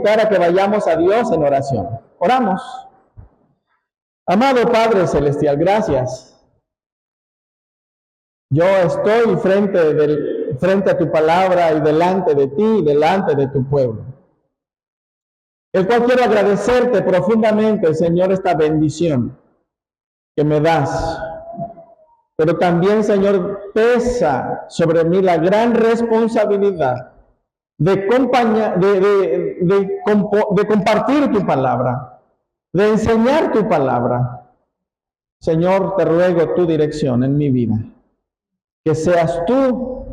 invitar a que vayamos a Dios en oración. Oramos. Amado Padre Celestial, gracias. Yo estoy frente a tu palabra y delante de ti y delante de tu pueblo. El cual quiero agradecerte profundamente, Señor, esta bendición que me das. Pero también, Señor, pesa sobre mí la gran responsabilidad de compartir tu palabra, de enseñar tu palabra. Señor, te ruego tu dirección en mi vida. Que seas tú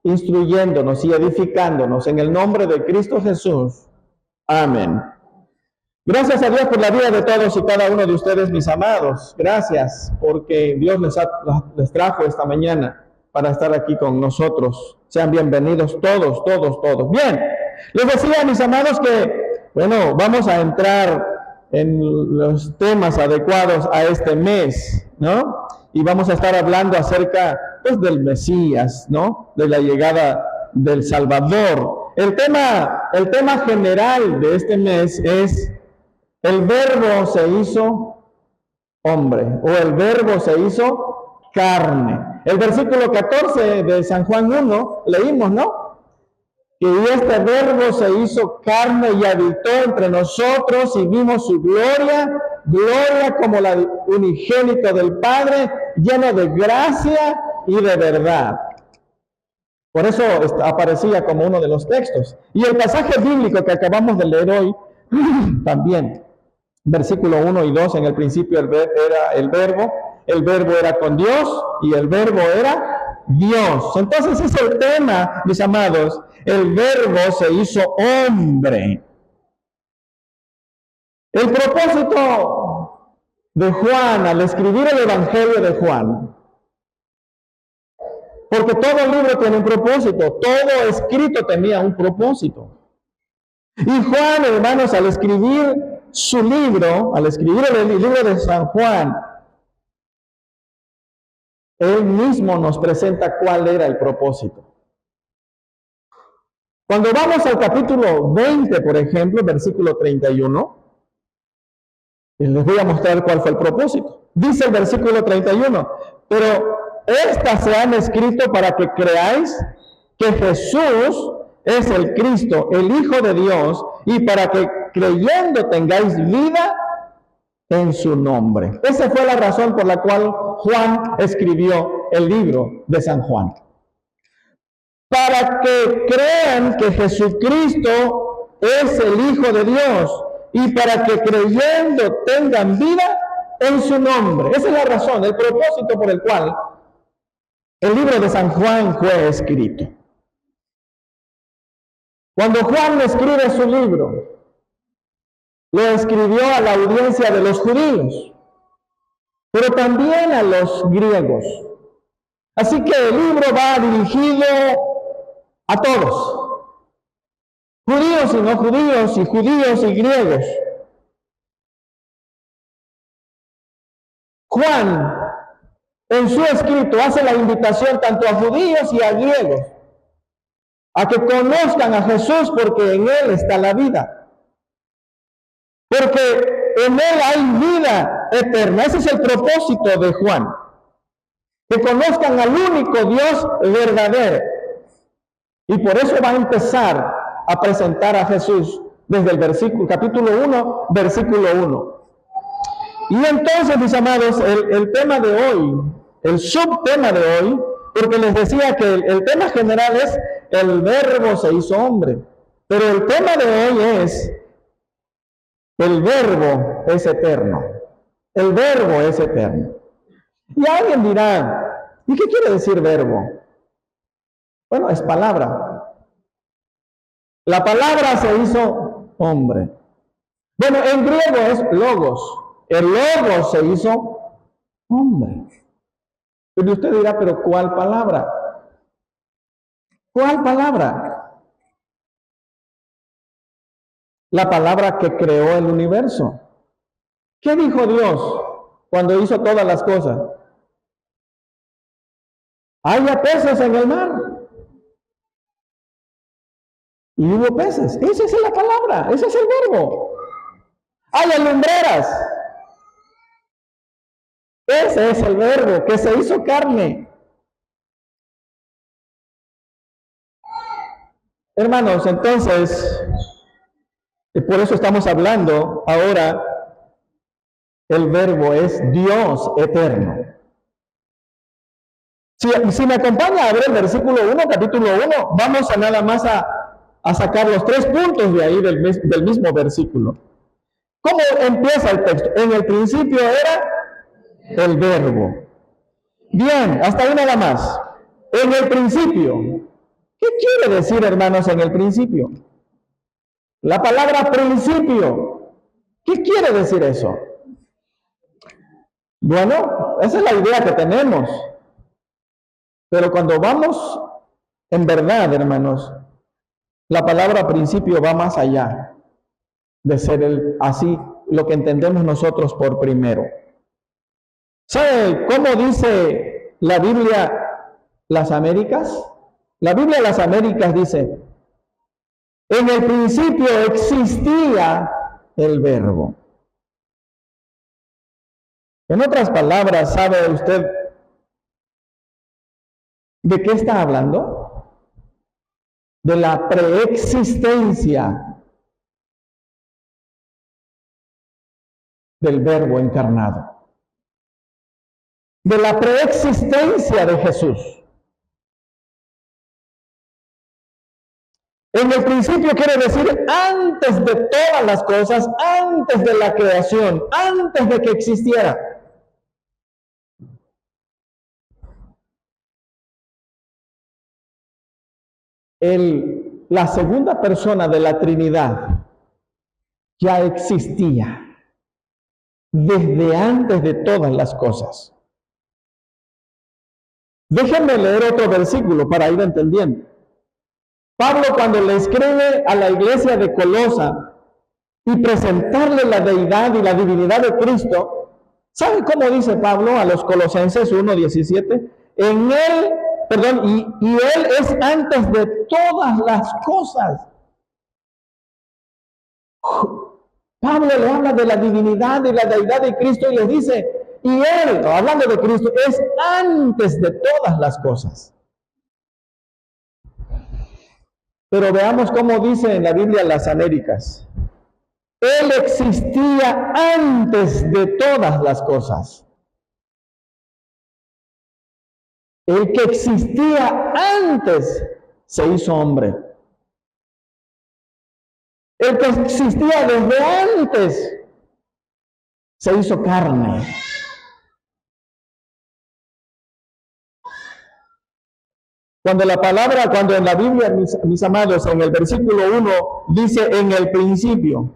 instruyéndonos y edificándonos en el nombre de Cristo Jesús. Amén. Gracias a Dios por la vida de todos y cada uno de ustedes, mis amados. Gracias porque Dios les trajo esta mañana para estar aquí con nosotros. Sean bienvenidos todos. Bien, les decía, mis amados, que, bueno, vamos a entrar en los temas adecuados a este mes, ¿no? Y vamos a estar hablando acerca, pues, del Mesías, ¿no? De la llegada del Salvador. El tema general de este mes es: el Verbo se hizo hombre, o el Verbo se hizo carne. El versículo 14 de San Juan 1, leímos, ¿no? Que este Verbo se hizo carne y habitó entre nosotros y vimos su gloria como la unigénito del Padre, lleno de gracia y de verdad. Por eso aparecía como uno de los textos. Y el pasaje bíblico que acabamos de leer hoy, también, versículo 1 y 2, en el principio era el Verbo era con Dios y el Verbo era Dios. Entonces es el tema, mis amados, el Verbo se hizo hombre. El propósito de Juan al escribir el Evangelio de Juan, porque todo libro tiene un propósito, todo escrito tenía un propósito. Y Juan, hermanos, al escribir su libro, al escribir el libro de San Juan, él mismo nos presenta cuál era el propósito. Cuando vamos al capítulo 20, por ejemplo, versículo 31, les voy a mostrar cuál fue el propósito. Dice el versículo 31, pero estas se han escrito para que creáis que Jesús es el Cristo, el Hijo de Dios, y para que creyendo tengáis vida en su nombre. Esa fue la razón por la cual Juan escribió el libro de San Juan. Para que crean que Jesucristo es el Hijo de Dios y para que creyendo tengan vida en su nombre. Esa es la razón, el propósito por el cual el libro de San Juan fue escrito. Cuando Juan escribe su libro, lo escribió a la audiencia de los judíos, pero también a los griegos. Así que el libro va dirigido a todos, judíos y no judíos, y judíos y griegos. Juan, en su escrito, hace la invitación tanto a judíos y a griegos a que conozcan a Jesús, porque en Él está la vida. Porque en Él hay vida eterna. Ese es el propósito de Juan. Que conozcan al único Dios verdadero. Y por eso va a empezar a presentar a Jesús desde el capítulo 1, versículo 1. Y entonces, mis amados, el tema de hoy, el subtema de hoy, porque les decía que el tema general es el Verbo se hizo hombre. Pero el tema de hoy es el Verbo es eterno. El Verbo es eterno. Y alguien dirá, ¿y qué quiere decir verbo? Bueno, es palabra. La palabra se hizo hombre. Bueno, en griego es logos. El logos se hizo hombre. Y usted dirá, ¿pero cuál palabra? ¿Cuál palabra? La palabra que creó el universo. ¿Qué dijo Dios cuando hizo todas las cosas? Haya peces en el mar. y hubo peces. Esa es la palabra, ese es el verbo. Hay alumbreras. Ese es el verbo que se hizo carne. Hermanos, entonces, por eso estamos hablando ahora, el verbo es Dios eterno. Si me acompaña a ver el versículo 1, capítulo 1, vamos a nada más a sacar los 3 puntos de ahí del mismo versículo. ¿Cómo empieza el texto? En el principio era el verbo. Bien, hasta ahí nada más. En el principio. ¿Qué quiere decir, hermanos, en el principio? La palabra principio. ¿Qué quiere decir eso? Bueno, esa es la idea que tenemos. Pero cuando vamos en verdad, hermanos, la palabra principio va más allá de ser así lo que entendemos nosotros por primero. ¿Sabe cómo dice la Biblia las Américas? La Biblia las Américas dice, en el principio existía el verbo. En otras palabras, ¿sabe usted de qué está hablando? De la preexistencia del verbo encarnado. De la preexistencia de Jesús. En el principio quiere decir antes de todas las cosas, antes de la creación, antes de que existiera. La segunda persona de la Trinidad ya existía desde antes de todas las cosas. Déjenme leer otro versículo para ir entendiendo. Pablo, cuando le escribe a la iglesia de Colosa y presentarle la deidad y la divinidad de Cristo, ¿sabe cómo dice Pablo a los Colosenses 1:17? En él, y él es antes de todas las cosas. Pablo le habla de la divinidad y la deidad de Cristo y les dice, y él, hablando de Cristo, es antes de todas las cosas. Pero veamos cómo dice en la Biblia las Américas. Él existía antes de todas las cosas. El que existía antes se hizo hombre. El que existía desde antes se hizo carne. Cuando en la Biblia, mis amados, en el versículo 1 dice en el principio,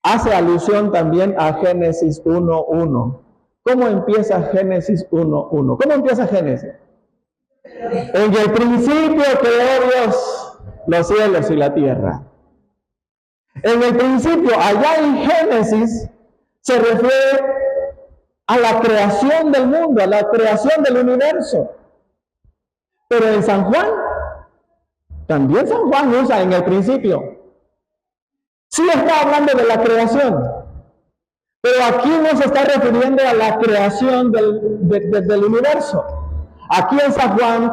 hace alusión también a Génesis 1:1. ¿Cómo empieza Génesis 1:1? ¿Cómo empieza Génesis? En el principio creó Dios los cielos y la tierra. En el principio, allá en Génesis, se refiere a la creación del mundo, a la creación del universo. Pero en San Juan, también San Juan usa en el principio. Sí está hablando de la creación, pero aquí no se está refiriendo a la creación del universo. Aquí en San Juan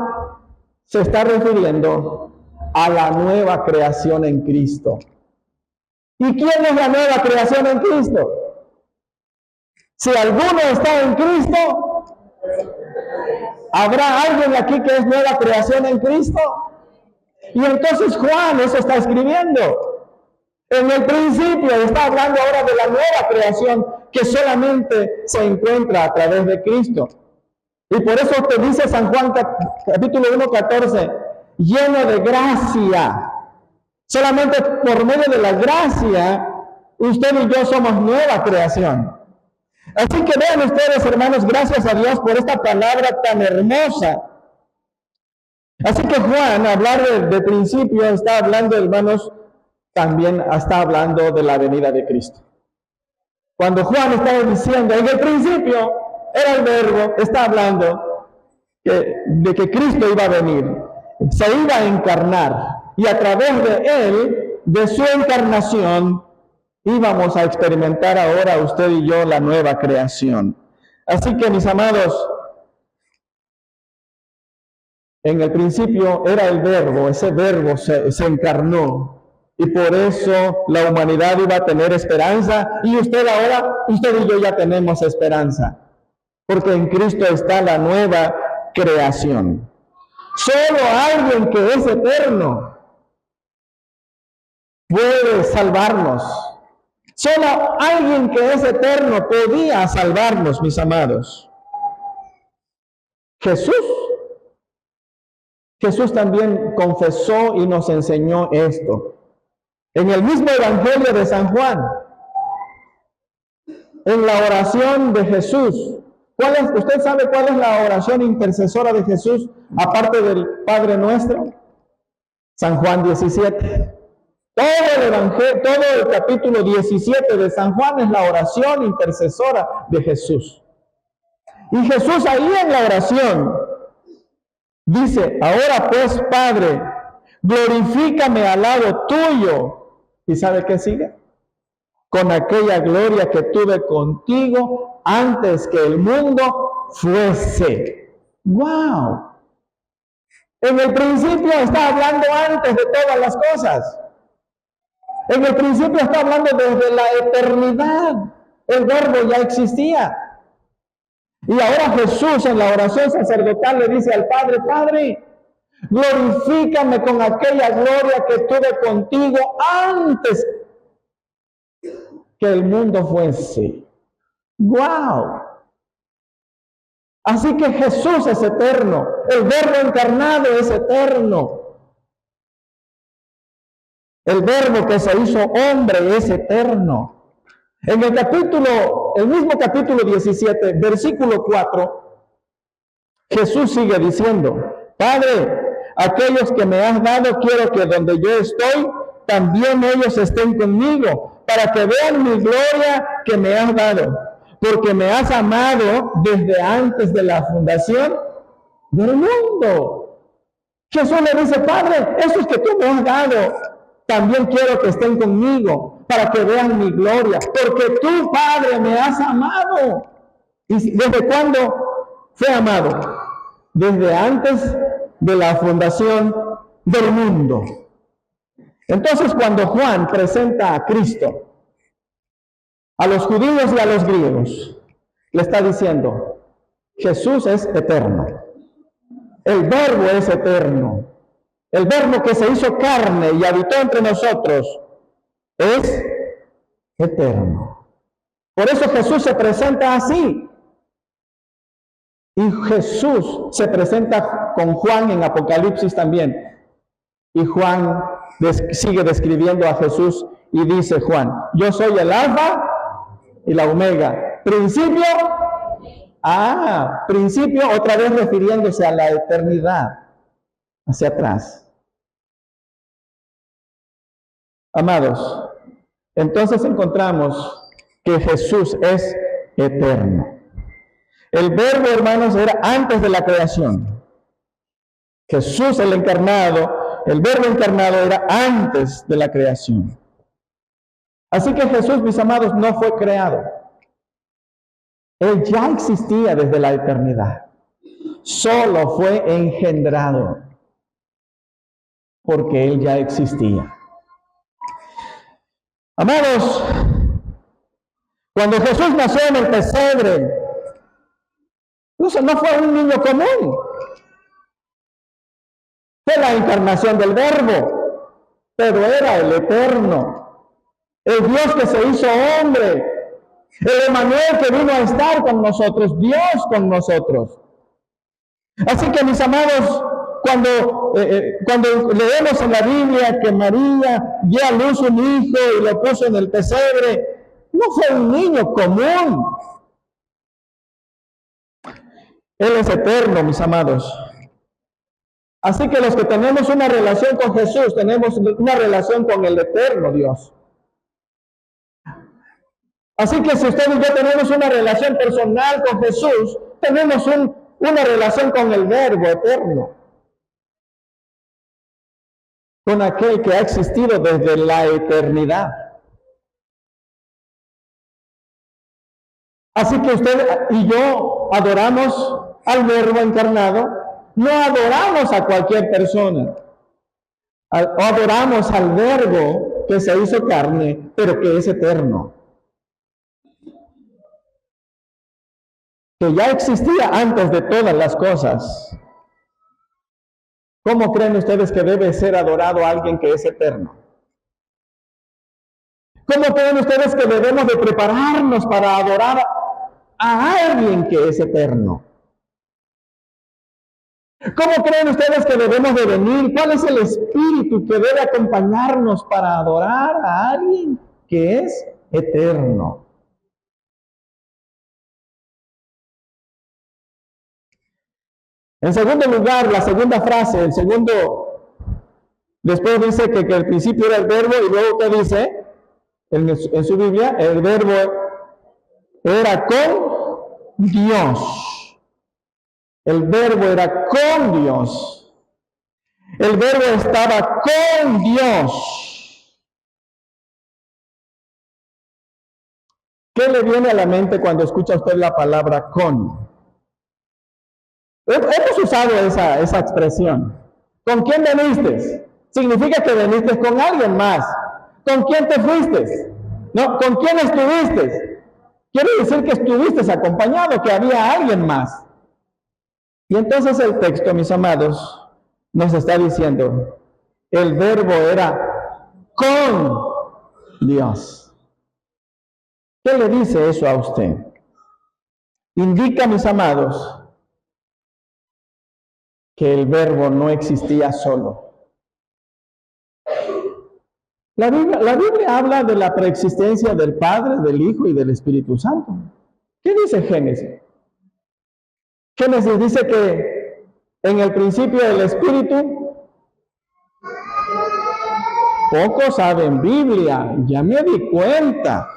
se está refiriendo a la nueva creación en Cristo. ¿Y quién es la nueva creación en Cristo? Si alguno está en Cristo, ¿habrá alguien aquí que es nueva creación en Cristo? Y entonces Juan eso está escribiendo. En el principio está hablando ahora de la nueva creación que solamente se encuentra a través de Cristo. Y por eso te dice San Juan capítulo 1:14, lleno de gracia. Solamente por medio de la gracia, usted y yo somos nueva creación. Así que vean ustedes, hermanos, gracias a Dios por esta palabra tan hermosa. Así que Juan, hablar de principio, está hablando, hermanos, también está hablando de la venida de Cristo. Cuando Juan está diciendo, en el principio era el verbo, está hablando de que Cristo iba a venir. se iba a encarnar y a través de él, de su encarnación, íbamos a experimentar ahora usted y yo la nueva creación. Así que, mis amados, en el principio era el verbo, ese verbo se encarnó. Y por eso la humanidad iba a tener esperanza. Y usted y yo ya tenemos esperanza. Porque en Cristo está la nueva creación. Solo alguien que es eterno puede salvarnos. Solo alguien que es eterno podía salvarnos, mis amados. Jesús. Jesús también confesó y nos enseñó esto. En el mismo Evangelio de San Juan, en la oración de Jesús, ¿usted sabe cuál es la oración intercesora de Jesús, aparte del Padre Nuestro? San Juan 17. Todo el Evangelio, todo el capítulo 17 de San Juan es la oración intercesora de Jesús. Y Jesús ahí en la oración dice: ahora pues, Padre, glorifícame al lado tuyo. ¿Y sabe qué sigue? Con aquella gloria que tuve contigo antes que el mundo fuese. ¡Wow! En el principio está hablando antes de todas las cosas. En el principio está hablando desde la eternidad. El verbo ya existía. Y ahora Jesús en la oración sacerdotal le dice al Padre: Padre, glorifícame con aquella gloria que tuve contigo antes que el mundo fuese. ¡Wow! Así que Jesús es eterno. El verbo encarnado es eterno. El verbo que se hizo hombre es eterno. En el mismo capítulo 17, versículo 4, Jesús sigue diciendo: Padre, aquellos que me has dado, quiero que donde yo estoy, también ellos estén conmigo, para que vean mi gloria que me has dado, porque me has amado desde antes de la fundación del mundo. Jesús le dice: Padre, esos que tú me has dado, también quiero que estén conmigo, para que vean mi gloria, porque tú, Padre, me has amado. ¿Y desde cuándo fue amado? Desde antes de la fundación del mundo. Entonces, cuando Juan presenta a Cristo a los judíos y a los griegos, le está diciendo: Jesús es eterno. El verbo es eterno. El verbo que se hizo carne y habitó entre nosotros es eterno. Por eso Jesús se presenta así. Y Jesús se presenta con Juan en Apocalipsis también. Y Juan sigue describiendo a Jesús y dice Juan: yo soy el alfa y la omega. Principio, otra vez refiriéndose a la eternidad, hacia atrás. Amados, entonces encontramos que Jesús es eterno. El verbo, hermanos, era antes de la creación. Jesús, el verbo encarnado era antes de la creación. Así que Jesús, mis amados, no fue creado. Él ya existía desde la eternidad. Solo fue engendrado porque Él ya existía. Amados, cuando Jesús nació en el pesebre, no fue un niño común. Fue la encarnación del verbo, pero era el eterno, el Dios que se hizo hombre, el Emmanuel que vino a estar con nosotros, Dios con nosotros. Así que, mis amados, cuando leemos en la Biblia que María dio a luz un hijo y lo puso en el pesebre, no fue un niño común. Él es eterno, mis amados. Así que los que tenemos una relación con Jesús, tenemos una relación con el eterno Dios. Así que si usted y yo tenemos una relación personal con Jesús, tenemos una relación con el Verbo eterno. con aquel que ha existido desde la eternidad. Así que usted y yo adoramos al Verbo encarnado, no adoramos a cualquier persona, adoramos al Verbo que se hizo carne, pero que es eterno, que ya existía antes de todas las cosas. ¿Cómo creen ustedes que debe ser adorado alguien que es eterno? ¿Cómo creen ustedes que debemos de prepararnos para adorar a alguien que es eterno? ¿Cómo creen ustedes que debemos de venir? ¿Cuál es el espíritu que debe acompañarnos para adorar a alguien que es eterno? En segundo lugar, la segunda frase, después dice que el principio era el verbo y luego ¿qué dice? En su Biblia, el verbo era con Dios. El verbo era con Dios. El verbo estaba con Dios. ¿Qué le viene a la mente cuando escucha usted la palabra con? Hemos usado esa expresión. ¿Con quién veniste? Significa que veniste con alguien más. ¿Con quién te fuiste? No, ¿con quién estuviste? Quiere decir que estuviste acompañado, que había alguien más. Y entonces el texto, mis amados, nos está diciendo, el verbo era con Dios. ¿Qué le dice eso a usted? Indica, mis amados, que el verbo no existía solo. La Biblia habla de la preexistencia del Padre, del Hijo y del Espíritu Santo. ¿Qué dice Génesis? Génesis dice que en el principio el Espíritu, pocos saben Biblia, ya me di cuenta.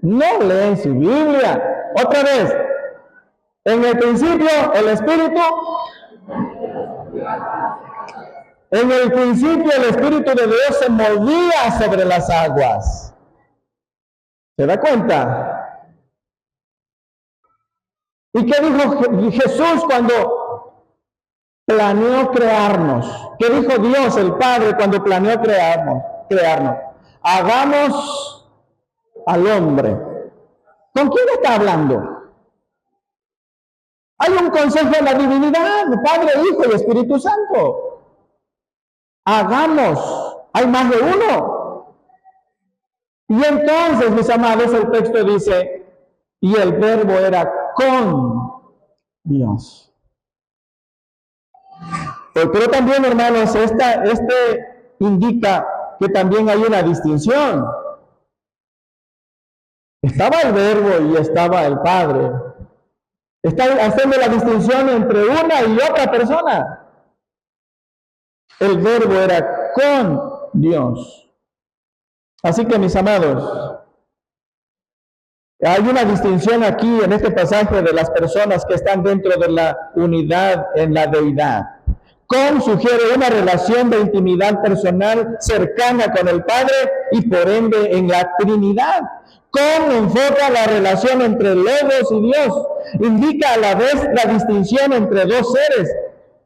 No leen su Biblia. Otra vez, en el principio el Espíritu, en el principio el Espíritu de Dios se movía sobre las aguas. ¿Se da cuenta? ¿Y qué dijo Jesús cuando planeó crearnos? ¿Qué dijo Dios el Padre cuando planeó crearnos? Hagamos al hombre. ¿Con quién está hablando? Hay un consejo de la divinidad, Padre, Hijo y Espíritu Santo. Hagamos, hay más de uno. Y entonces, mis amados, el texto dice, y el verbo era con Dios. Pero también, hermanos, este indica que también hay una distinción. Estaba el verbo y estaba el Padre. Está haciendo la distinción entre una y otra persona. El verbo era con Dios. Así que, mis amados, hay una distinción aquí en este pasaje de las personas que están dentro de la unidad en la deidad. Con sugiere una relación de intimidad personal cercana con el Padre y por ende en la Trinidad. Con enfoca la relación entre Logos y Dios. Indica a la vez la distinción entre dos seres,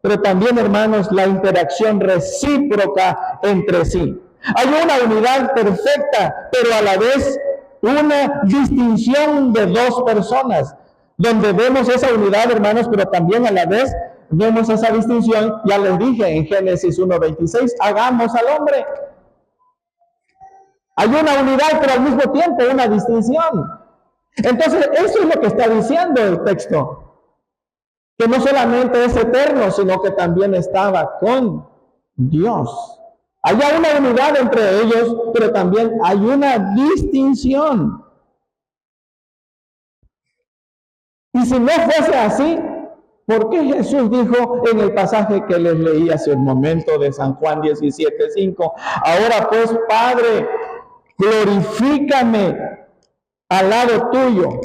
pero también, hermanos, la interacción recíproca entre sí. Hay una unidad perfecta, pero a la vez una distinción de dos personas, donde vemos esa unidad, hermanos, pero también a la vez vemos esa distinción. Ya les dije en Génesis 1:26, hagamos al hombre. Hay una unidad, pero al mismo tiempo una distinción. Entonces, eso es lo que está diciendo el texto. Que no solamente es eterno, sino que también estaba con Dios. Hay una unidad entre ellos, pero también hay una distinción. Y si no fuese así, ¿por qué Jesús dijo en el pasaje que les leí hace un momento de San Juan 17:5, ahora pues, Padre, glorifícame al lado tuyo,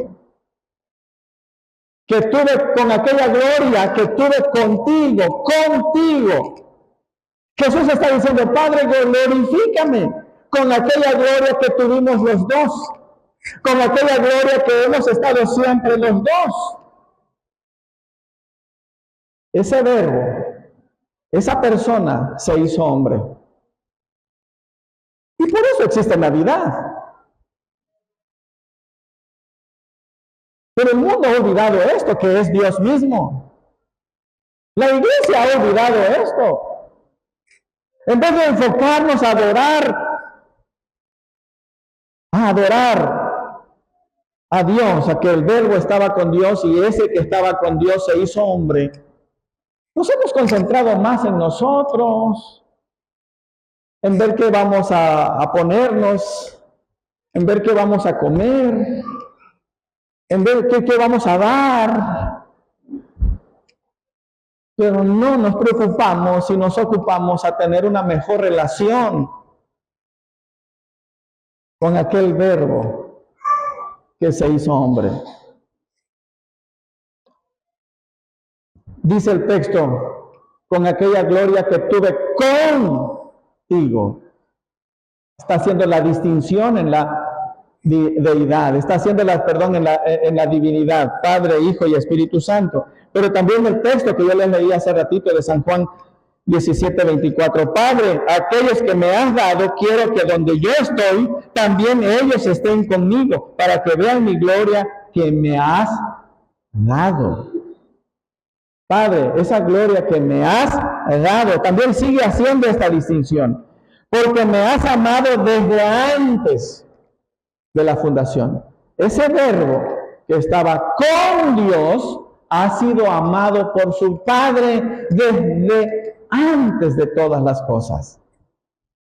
que tuve con aquella gloria que tuve contigo, Jesús está diciendo, Padre, glorifícame con aquella gloria que tuvimos los dos, con aquella gloria que hemos estado siempre los dos. Ese verbo, esa persona se hizo hombre. Y por eso existe Navidad. Pero el mundo ha olvidado esto, que es Dios mismo. La iglesia ha olvidado esto. En vez de enfocarnos a adorar a Dios, a que el verbo estaba con Dios y ese que estaba con Dios se hizo hombre, nos hemos concentrado más en nosotros, en ver qué vamos a ponernos, en ver qué vamos a comer, en ver qué vamos a dar. Pero no nos preocupamos y nos ocupamos a tener una mejor relación con aquel verbo que se hizo hombre. Dice el texto, con aquella gloria que tuve contigo. Está haciendo la distinción en la deidad, está haciendo en la divinidad, Padre, Hijo y Espíritu Santo. Pero también el texto que yo les leí hace ratito de San Juan 17:24, Padre, aquellos que me has dado, quiero que donde yo estoy, también ellos estén conmigo, para que vean mi gloria que me has dado. Padre, esa gloria que me has dado, también sigue haciendo esta distinción, porque me has amado desde antes de la fundación. Ese verbo que estaba con Dios ha sido amado por su Padre desde antes de todas las cosas.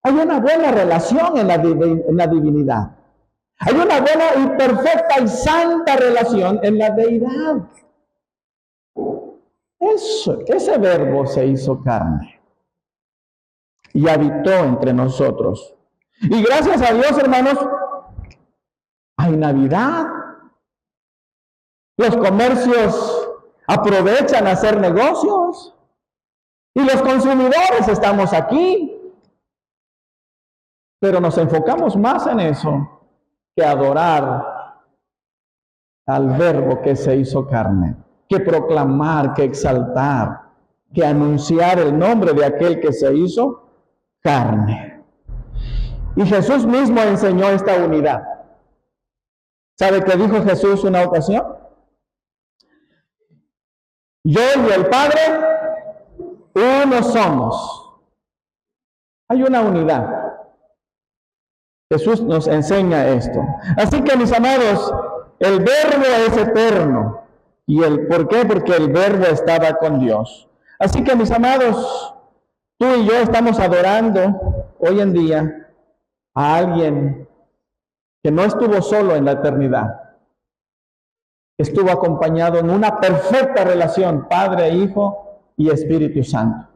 Hay una buena relación en la divinidad. Hay una buena y perfecta y santa relación en la deidad. Ese verbo se hizo carne y habitó entre nosotros. Y gracias a Dios, hermanos, hay Navidad. Los comercios aprovechan a hacer negocios. Y los consumidores estamos aquí. Pero nos enfocamos más en eso que adorar al verbo que se hizo carne, que proclamar, que exaltar, que anunciar el nombre de aquel que se hizo carne. Y Jesús mismo enseñó esta unidad. ¿Sabe qué dijo Jesús una ocasión? Yo y el Padre, uno somos. Hay una unidad. Jesús nos enseña esto. Así que, mis amados, el verbo es eterno. ¿Y por qué? Porque el verbo estaba con Dios. Así que, mis amados, tú y yo estamos adorando hoy en día a alguien que no estuvo solo en la eternidad. Estuvo acompañado en una perfecta relación, Padre, Hijo y Espíritu Santo.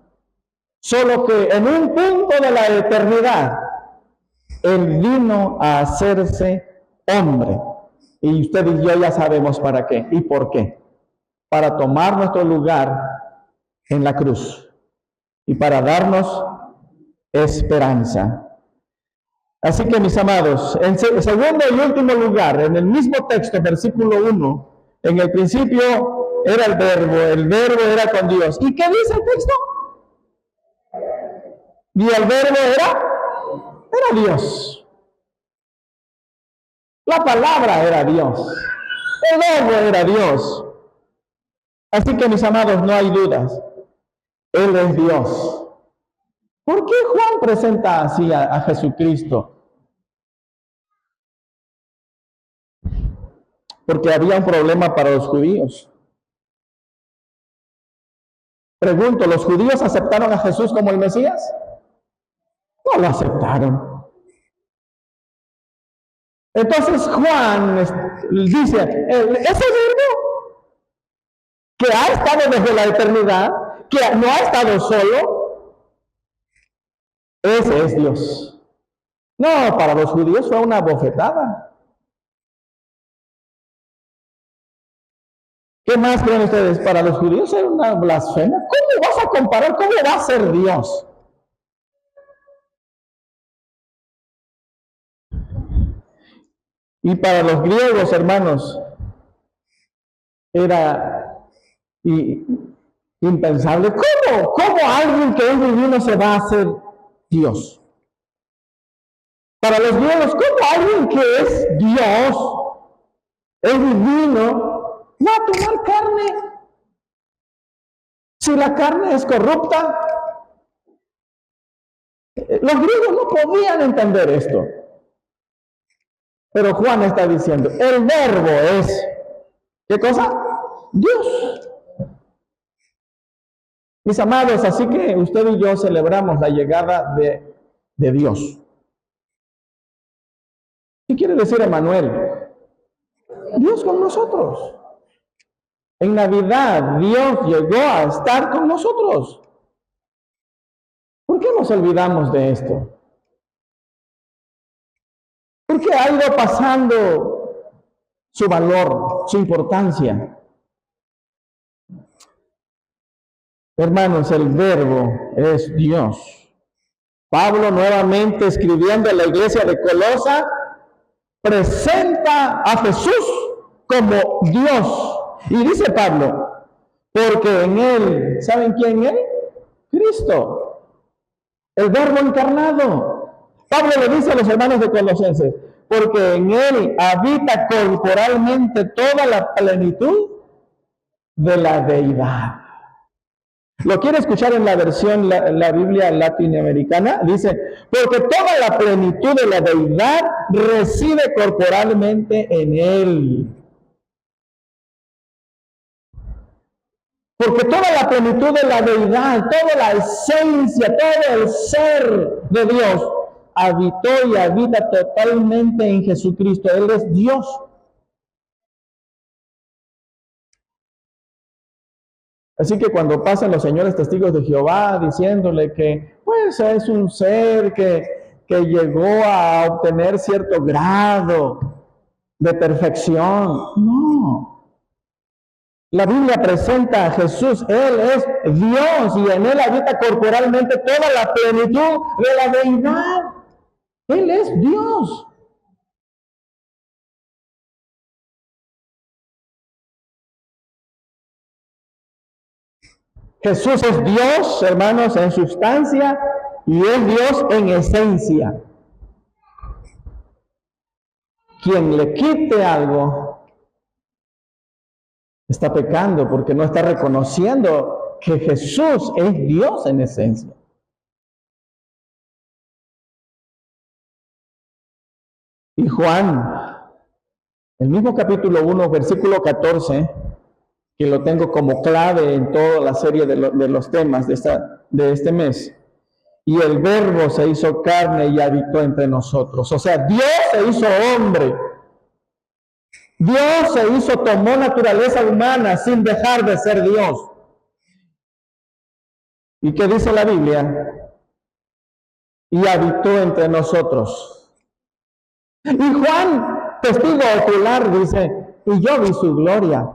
Solo que en un punto de la eternidad, Él vino a hacerse hombre. Y usted y yo ya sabemos para qué y por qué. Para tomar nuestro lugar en la cruz y para darnos esperanza. Así que, mis amados, en segundo y último lugar, en el mismo texto, versículo 1, en el principio era el verbo era con Dios. ¿Y qué dice el texto? Y el verbo era Dios. La palabra era Dios. El verbo era Dios. Así que, mis amados, no hay dudas. Él es Dios. ¿Por qué Juan presenta así a Jesucristo? Porque había un problema para los judíos. Pregunto, ¿los judíos aceptaron a Jesús como el Mesías? No lo aceptaron. Entonces Juan dice, ese verbo que ha estado desde la eternidad, que no ha estado solo, ese es Dios. No, para los judíos fue una bofetada. ¿Qué más creen ustedes? Para los judíos era una blasfemia. ¿Cómo vas a comparar? ¿Cómo va a ser Dios? Y para los griegos, hermanos, era impensable. ¿Cómo alguien que es divino se va a hacer Dios? Para los griegos, ¿cómo alguien que es Dios, es divino, va a tomar carne? Si la carne es corrupta, los griegos no podían entender esto. Pero Juan está diciendo, el verbo es, ¿qué cosa? Dios. Mis amados, así que usted y yo celebramos la llegada de Dios. ¿Qué quiere decir Emmanuel? Dios con nosotros. En Navidad Dios llegó a estar con nosotros. ¿Por qué nos olvidamos de esto? ¿Por qué ha ido pasando su valor, su importancia? Hermanos, el verbo es Dios. Pablo, nuevamente escribiendo a la iglesia de Colosa, presenta a Jesús como Dios. Y dice Pablo, porque en él, ¿saben quién es? Cristo, el verbo encarnado. Pablo le dice a los hermanos de Colosenses, porque en él habita corporalmente toda la plenitud de la deidad. ¿Lo quiere escuchar en la versión, la Biblia latinoamericana? Dice, porque toda la plenitud de la deidad reside corporalmente en él. Porque toda la plenitud de la deidad, toda la esencia, todo el ser de Dios habitó y habita totalmente en Jesucristo. Él es Dios. Así que cuando pasan los señores testigos de Jehová diciéndole que pues es un ser que llegó a obtener cierto grado de perfección, no. La Biblia presenta a Jesús, Él es Dios y en Él habita corporalmente toda la plenitud de la deidad. Él es Dios. Jesús es Dios, hermanos, en sustancia y es Dios en esencia. Quien le quite algo está pecando porque no está reconociendo que Jesús es Dios en esencia. Y Juan, el mismo capítulo 1, versículo 14, que lo tengo como clave en toda la serie de los temas de este mes. Y el verbo se hizo carne y habitó entre nosotros. O sea, Dios se hizo hombre. Dios se hizo, tomó naturaleza humana sin dejar de ser Dios. ¿Y qué dice la Biblia? Y habitó entre nosotros. Y Juan, testigo ocular, dice, y yo vi su gloria.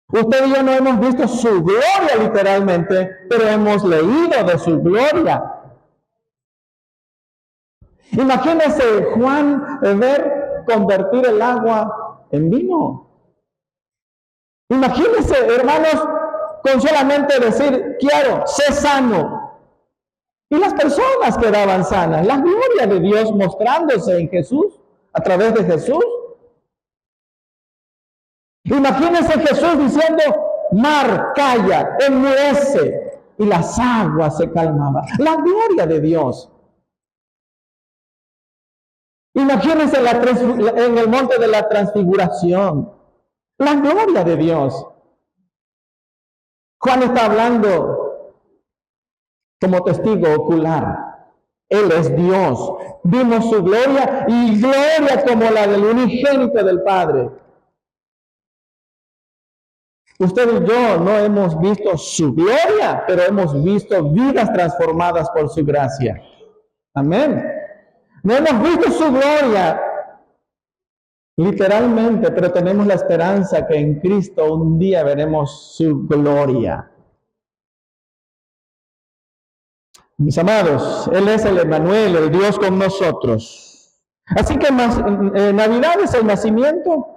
Usted y yo no hemos visto su gloria literalmente, pero hemos leído de su gloria. Imagínese Juan ver convertir el agua en vino. Imagínese, hermanos, con solamente decir, quiero, sé sano. Y las personas quedaban sanas. La gloria de Dios mostrándose en Jesús, a través de Jesús. Imagínense Jesús diciendo, mar, calla, enmudece, y las aguas se calmaban. La gloria de Dios. Imagínense en el monte de la transfiguración. La gloria de Dios. Juan está hablando como testigo ocular. Él es Dios. Vimos su gloria y gloria como la del unigénito del Padre. Usted y yo no hemos visto su gloria, pero hemos visto vidas transformadas por su gracia. Amén. No hemos visto su gloria literalmente, pero tenemos la esperanza que en Cristo un día veremos su gloria. Mis amados, Él es el Emmanuel, el Dios con nosotros. Así que Navidad es el nacimiento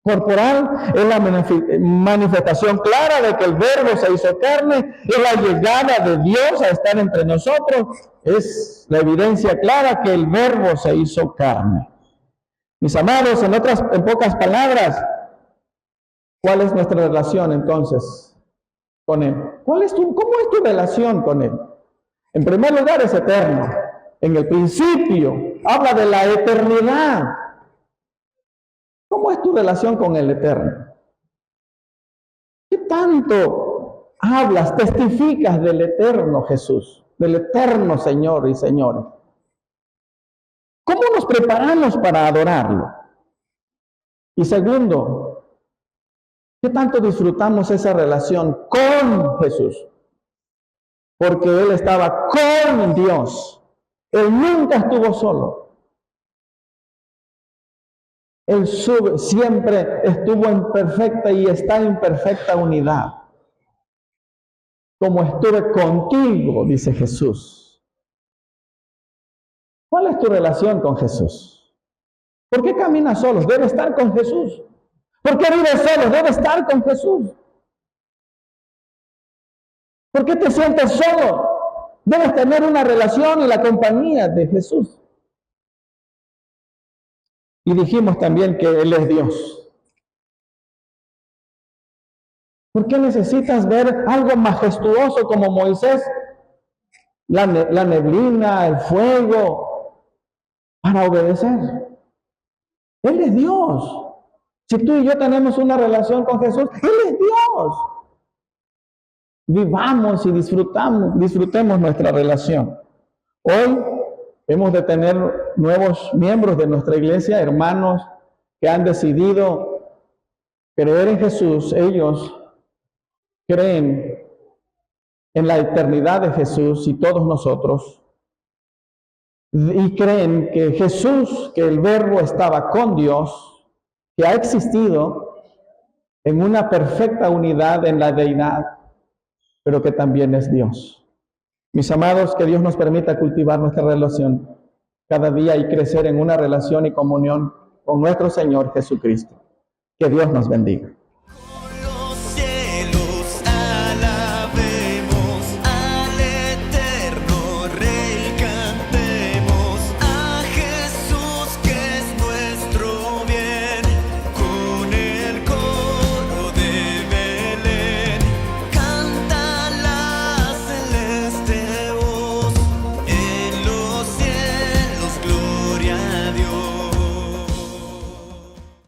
corporal, es la manifestación clara de que el Verbo se hizo carne, es la llegada de Dios a estar entre nosotros, es la evidencia clara que el Verbo se hizo carne. Mis amados, en pocas palabras, ¿cuál es nuestra relación entonces con Él? ¿Cómo es tu relación con Él? En primer lugar, es eterno. En el principio, habla de la eternidad. ¿Cómo es tu relación con el Eterno? ¿Qué tanto hablas, testificas del Eterno Jesús, del Eterno Señor y Señor? ¿Cómo nos preparamos para adorarlo? Y segundo, ¿qué tanto disfrutamos esa relación con Jesús? Porque Él estaba con Dios. Él nunca estuvo solo. Él siempre estuvo en perfecta y está en perfecta unidad. Como estuve contigo, dice Jesús. ¿Cuál es tu relación con Jesús? ¿Por qué caminas solos? Debe estar con Jesús. ¿Por qué vives solo? Debe estar con Jesús. ¿Por qué te sientes solo? Debes tener una relación y la compañía de Jesús. Y dijimos también que Él es Dios. ¿Por qué necesitas ver algo majestuoso como Moisés? La neblina, el fuego, para obedecer. Él es Dios. Si tú y yo tenemos una relación con Jesús, Él es Dios. Vivamos y disfrutemos nuestra relación. Hoy hemos de tener nuevos miembros de nuestra iglesia, hermanos que han decidido creer en Jesús. Ellos creen en la eternidad de Jesús y todos nosotros. Y creen que Jesús, que el Verbo estaba con Dios, que ha existido en una perfecta unidad en la deidad, pero que también es Dios. Mis amados, que Dios nos permita cultivar nuestra relación cada día y crecer en una relación y comunión con nuestro Señor Jesucristo. Que Dios nos bendiga.